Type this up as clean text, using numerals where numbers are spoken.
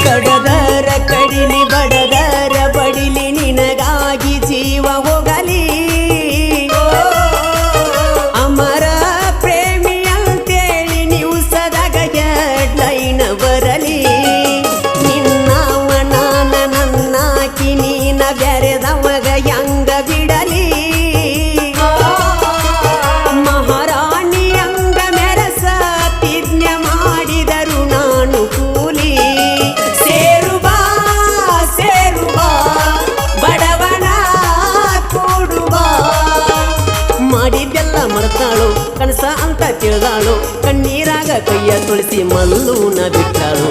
ಕಡದರ ಕಡಿಲಿ ಬಡದರ ಬಡಿಲಿ ನಿನಗಾಗಿ ಜೀವ ಹೋಗಲಿ ಅಮರ ಪ್ರೇಮಿ ಅಂತೇಳಿ ನೀವು ಸದಾಗ ಹೆಡ್ಲೈನ್ ಬರಲಿ ನಿನ್ನವ ನಾನ ನನ್ನಾಕಿ ನೀನ ಬೆರೆದವಗ ಹೆಂಗ ಬಿಡಲಿ ಮಹಾರಾಣಿ ಅಂಗ ಮೆರಸ ತಿಜ್ಞ ಮಾಡಿದರು ನಾನು ಕೂಲಿ ಸೇರು ಬಾ ಬಡವನ ಕೂಡು ಬಾ ಮಾಡಿದ್ದೆಲ್ಲ ಮರ್ತಾಳು ಕನಸ ಅಂತ ತಿಳಿದಾಳು ಕಣ್ಣೀರಾಗ ಕೈಯ ತುಳಿಸಿ ಮಲ್ಲೂನ ಬಿಟ್ಟಾಳು